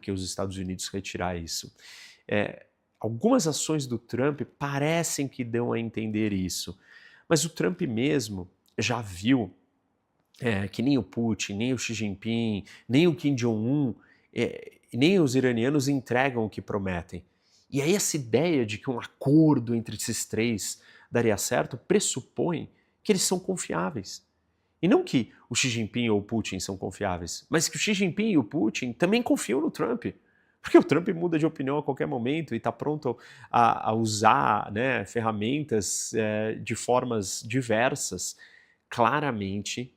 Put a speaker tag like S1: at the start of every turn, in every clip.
S1: que os Estados Unidos retirar isso. Algumas ações do Trump parecem que dão a entender isso, mas o Trump mesmo já viu que nem o Putin, nem o Xi Jinping, nem o Kim Jong-un, nem os iranianos entregam o que prometem. E aí essa ideia de que um acordo entre esses três daria certo pressupõe que eles são confiáveis. E não que o Xi Jinping ou o Putin são confiáveis, mas que o Xi Jinping e o Putin também confiam no Trump. Porque o Trump muda de opinião a qualquer momento e está pronto a usar, né, ferramentas de formas diversas. Claramente,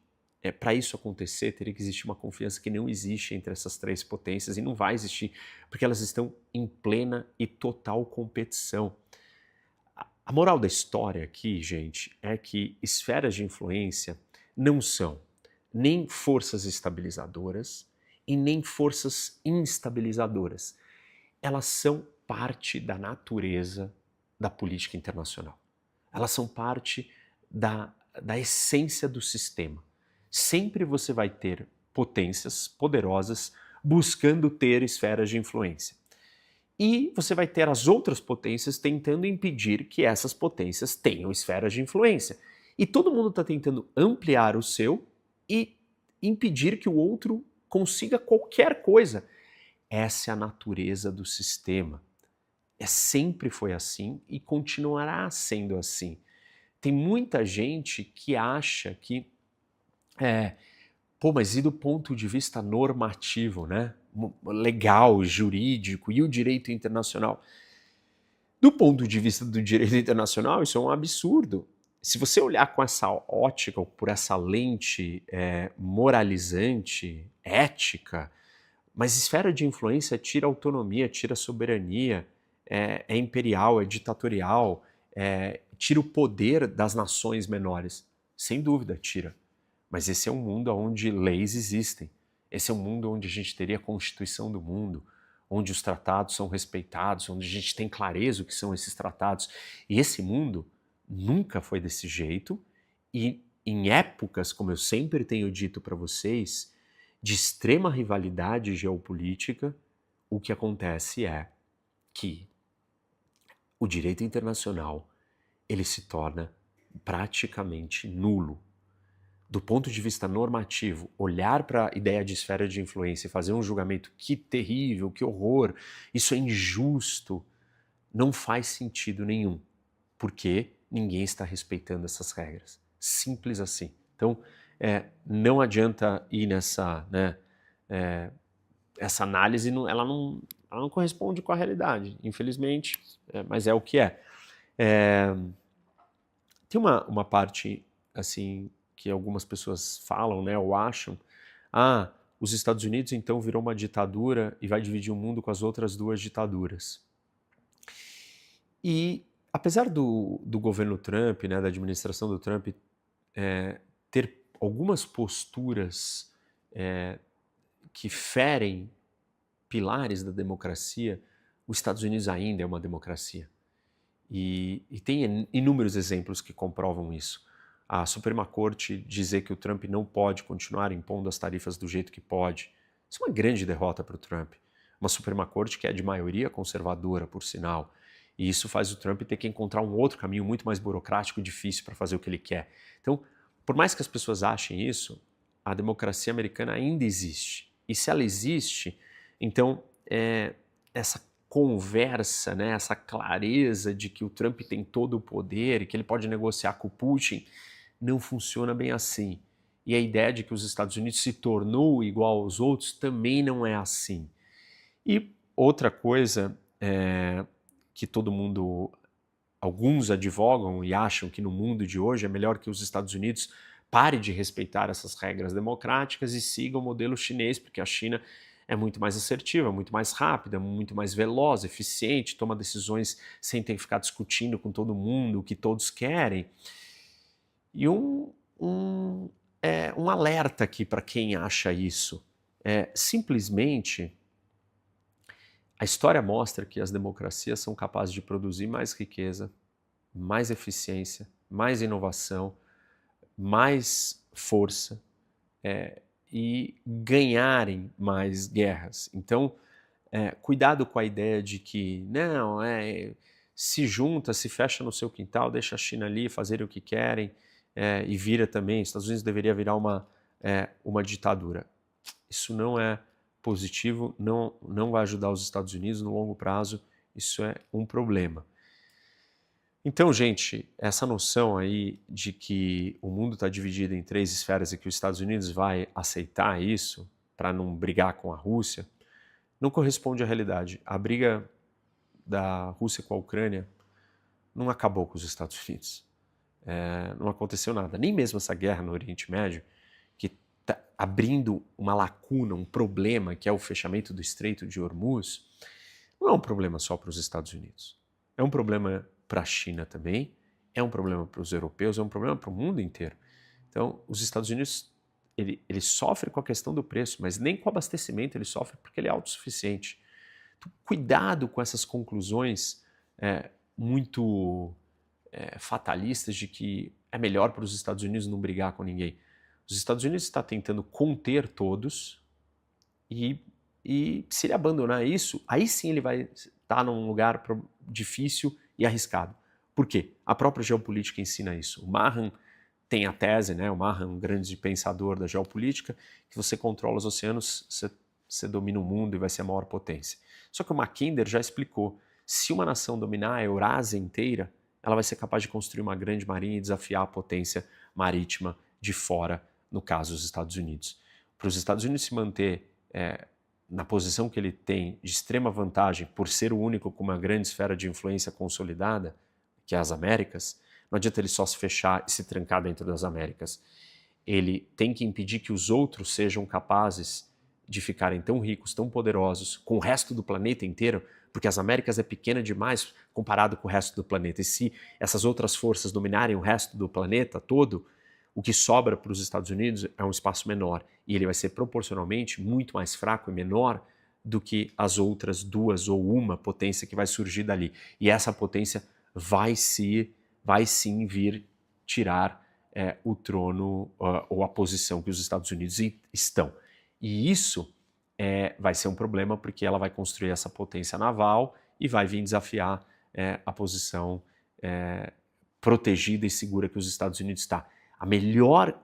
S1: para isso acontecer, teria que existir uma confiança que não existe entre essas três potências e não vai existir, porque elas estão em plena e total competição. A moral da história aqui, gente, é que esferas de influência não são nem forças estabilizadoras e nem forças instabilizadoras. Elas são parte da natureza da política internacional. Elas são parte da essência do sistema. Sempre você vai ter potências poderosas buscando ter esferas de influência. E você vai ter as outras potências tentando impedir que essas potências tenham esferas de influência. E todo mundo está tentando ampliar o seu e impedir que o outro consiga qualquer coisa. Essa é a natureza do sistema. Sempre foi assim e continuará sendo assim. Tem muita gente que acha que, mas e do ponto de vista normativo, né? Legal, jurídico e o direito internacional? Do ponto de vista do direito internacional, isso é um absurdo. Se você olhar com essa ótica, ou por essa lente moralizante, ética, mas esfera de influência tira autonomia, tira soberania, é imperial, é ditatorial, tira o poder das nações menores. Sem dúvida, tira. Mas esse é um mundo onde leis existem. Esse é um mundo onde a gente teria a Constituição do mundo, onde os tratados são respeitados, onde a gente tem clareza o que são esses tratados. E esse mundo nunca foi desse jeito e em épocas, como eu sempre tenho dito para vocês, de extrema rivalidade geopolítica, o que acontece é que o direito internacional ele se torna praticamente nulo. Do ponto de vista normativo, olhar para a ideia de esfera de influência e fazer um julgamento, que terrível, que horror, isso é injusto, não faz sentido nenhum, porque ninguém está respeitando essas regras. Simples assim. Então, não adianta ir nessa, né, essa análise, ela não corresponde com a realidade, infelizmente, mas é o que é. Tem uma parte, assim, que algumas pessoas falam, né, ou acham, os Estados Unidos então virou uma ditadura e vai dividir o mundo com as outras duas ditaduras. E apesar do governo Trump, né, da administração do Trump, ter algumas posturas que ferem pilares da democracia, os Estados Unidos ainda é uma democracia. E tem inúmeros exemplos que comprovam isso. A Suprema Corte dizer que o Trump não pode continuar impondo as tarifas do jeito que pode, isso é uma grande derrota para o Trump. Uma Suprema Corte que é de maioria conservadora, por sinal. E isso faz o Trump ter que encontrar um outro caminho muito mais burocrático e difícil para fazer o que ele quer. Então, por mais que as pessoas achem isso, a democracia americana ainda existe. E se ela existe, então essa conversa, né, essa clareza de que o Trump tem todo o poder e que ele pode negociar com o Putin, não funciona bem assim. E a ideia de que os Estados Unidos se tornou igual aos outros também não é assim. E outra coisa que todo mundo, alguns advogam e acham que no mundo de hoje é melhor que os Estados Unidos pare de respeitar essas regras democráticas e siga o modelo chinês, porque a China é muito mais assertiva, muito mais rápida, muito mais veloz, eficiente, toma decisões sem ter que ficar discutindo com todo mundo o que todos querem. E um alerta aqui para quem acha isso. Simplesmente, a história mostra que as democracias são capazes de produzir mais riqueza, mais eficiência, mais inovação, mais força, e ganharem mais guerras. Então, cuidado com a ideia de que, não, se junta, se fecha no seu quintal, deixa a China ali fazerem o que querem, e vira também, os Estados Unidos deveria virar uma ditadura. Isso não é positivo, não vai ajudar os Estados Unidos no longo prazo, isso é um problema. Então, gente, essa noção aí de que o mundo está dividido em 3 esferas e que os Estados Unidos vai aceitar isso para não brigar com a Rússia, não corresponde à realidade. A briga da Rússia com a Ucrânia não acabou com os Estados Unidos. Não aconteceu nada. Nem mesmo essa guerra no Oriente Médio, que está abrindo uma lacuna, um problema, que é o fechamento do Estreito de Hormuz, não é um problema só para os Estados Unidos. É um problema para a China também, é um problema para os europeus, é um problema para o mundo inteiro. Então, os Estados Unidos, ele sofre com a questão do preço, mas nem com o abastecimento ele sofre porque ele é autossuficiente. Então, cuidado com essas conclusões muito fatalistas de que é melhor para os Estados Unidos não brigar com ninguém. Os Estados Unidos está tentando conter todos e se ele abandonar isso, aí sim ele vai estar num lugar difícil e arriscado. Por quê? A própria geopolítica ensina isso. O Mahan tem a tese, o Mahan, um grande pensador da geopolítica, que você controla os oceanos, você domina o mundo e vai ser a maior potência. Só que o Mackinder já explicou, se uma nação dominar a Eurásia inteira, ela vai ser capaz de construir uma grande marinha e desafiar a potência marítima de fora, no caso os Estados Unidos. Para os Estados Unidos se manter na posição que ele tem de extrema vantagem por ser o único com uma grande esfera de influência consolidada, que é as Américas, não adianta ele só se fechar e se trancar dentro das Américas. Ele tem que impedir que os outros sejam capazes de ficarem tão ricos, tão poderosos, com o resto do planeta inteiro, porque as Américas é pequena demais comparado com o resto do planeta. E se essas outras forças dominarem o resto do planeta todo, o que sobra para os Estados Unidos é um espaço menor e ele vai ser proporcionalmente muito mais fraco e menor do que as outras 2 ou uma potência que vai surgir dali. E essa potência vai sim vir tirar o trono ou a posição que os Estados Unidos estão. E isso vai ser um problema porque ela vai construir essa potência naval e vai vir desafiar a posição protegida e segura que os Estados Unidos está.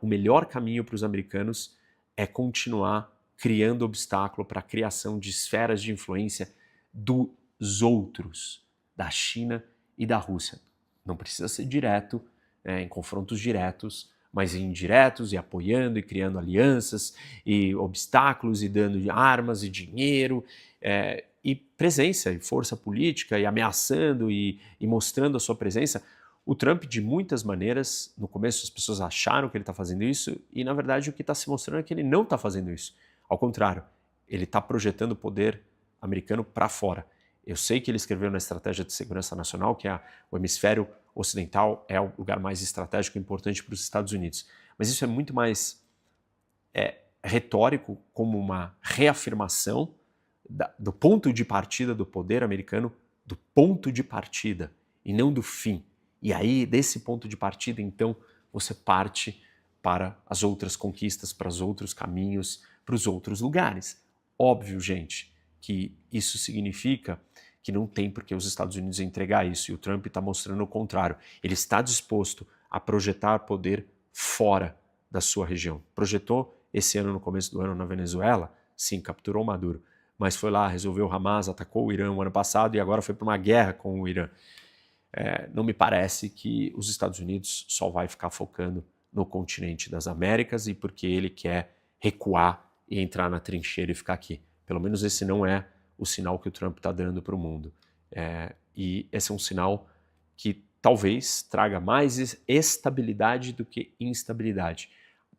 S1: O melhor caminho para os americanos é continuar criando obstáculo para a criação de esferas de influência dos outros, da China e da Rússia. Não precisa ser direto, em confrontos diretos, mas indiretos e apoiando e criando alianças e obstáculos e dando armas e dinheiro e presença e força política e ameaçando e mostrando a sua presença. O Trump, de muitas maneiras, no começo as pessoas acharam que ele está fazendo isso e, na verdade, o que está se mostrando é que ele não está fazendo isso. Ao contrário, ele está projetando o poder americano para fora. Eu sei que ele escreveu na Estratégia de Segurança Nacional que o hemisfério ocidental é o lugar mais estratégico e importante para os Estados Unidos. Mas isso é muito mais retórico, como uma reafirmação do ponto de partida do poder americano, do ponto de partida e não do fim. E aí, desse ponto de partida, então, você parte para as outras conquistas, para os outros caminhos, para os outros lugares. Óbvio, gente, que isso significa que não tem por que os Estados Unidos entregar isso, e o Trump está mostrando o contrário. Ele está disposto a projetar poder fora da sua região. Projetou esse ano, no começo do ano, na Venezuela? Sim, capturou Maduro. Mas foi lá, resolveu o Hamas, atacou o Irã no ano passado e agora foi para uma guerra com o Irã. Não me parece que os Estados Unidos só vai ficar focando no continente das Américas e porque ele quer recuar e entrar na trincheira e ficar aqui. Pelo menos esse não é o sinal que o Trump está dando para o mundo. E esse é um sinal que talvez traga mais estabilidade do que instabilidade.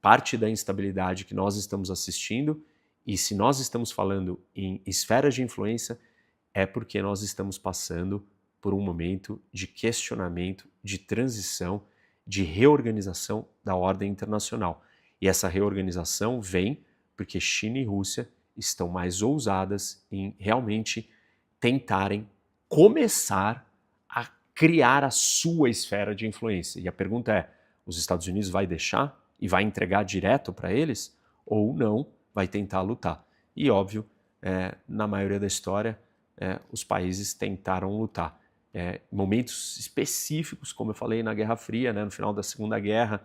S1: Parte da instabilidade que nós estamos assistindo, e se nós estamos falando em esferas de influência, é porque nós estamos passando por um momento de questionamento, de transição, de reorganização da ordem internacional. E essa reorganização vem porque China e Rússia estão mais ousadas em realmente tentarem começar a criar a sua esfera de influência. E a pergunta é, os Estados Unidos vai deixar e vai entregar direto para eles? Ou não, vai tentar lutar? E óbvio, na maioria da história, os países tentaram lutar. Em momentos específicos, como eu falei na Guerra Fria, né, no final da Segunda Guerra,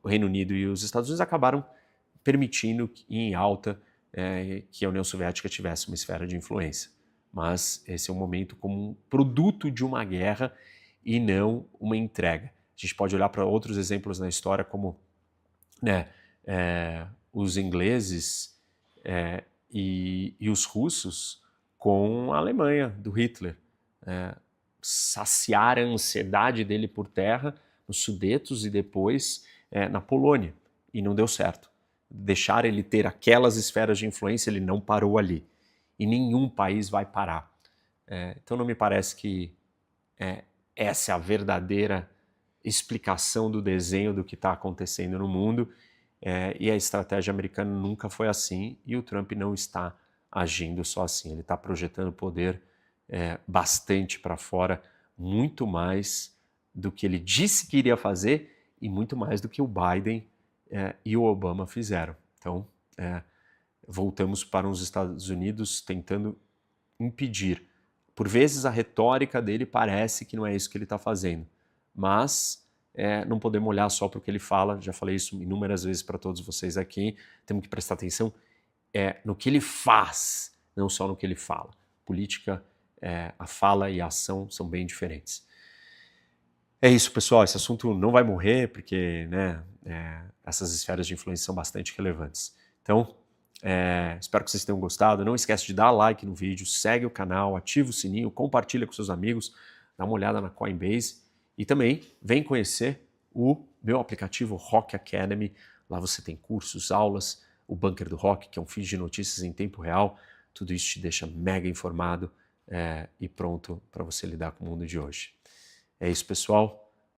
S1: o Reino Unido e os Estados Unidos acabaram permitindo em alta que a União Soviética tivesse uma esfera de influência. Mas esse é um momento como um produto de uma guerra e não uma entrega. A gente pode olhar para outros exemplos na história, como os ingleses e os russos com a Alemanha, do Hitler. Saciar a ansiedade dele por terra nos Sudetos e depois na Polônia. E não deu certo. Deixar ele ter aquelas esferas de influência, ele não parou ali. E nenhum país vai parar. Então não me parece que essa é a verdadeira explicação do desenho do que está acontecendo no mundo. E a estratégia americana nunca foi assim, e o Trump não está agindo só assim. Ele está projetando poder bastante para fora, muito mais do que ele disse que iria fazer e muito mais do que o Biden e o Obama fizeram. Então, voltamos para os Estados Unidos tentando impedir. Por vezes a retórica dele parece que não é isso que ele está fazendo, mas não podemos olhar só para o que ele fala, já falei isso inúmeras vezes para todos vocês aqui, temos que prestar atenção no que ele faz, não só no que ele fala. Política, a fala e a ação são bem diferentes. É isso, pessoal, esse assunto não vai morrer, porque essas esferas de influência são bastante relevantes. Então, espero que vocês tenham gostado. Não esquece de dar like no vídeo, segue o canal, ativa o sininho, compartilha com seus amigos, dá uma olhada na Coinbase e também vem conhecer o meu aplicativo Rock Academy. Lá você tem cursos, aulas, o Bunker do Rock, que é um feed de notícias em tempo real. Tudo isso te deixa mega informado e pronto para você lidar com o mundo de hoje. É isso, pessoal.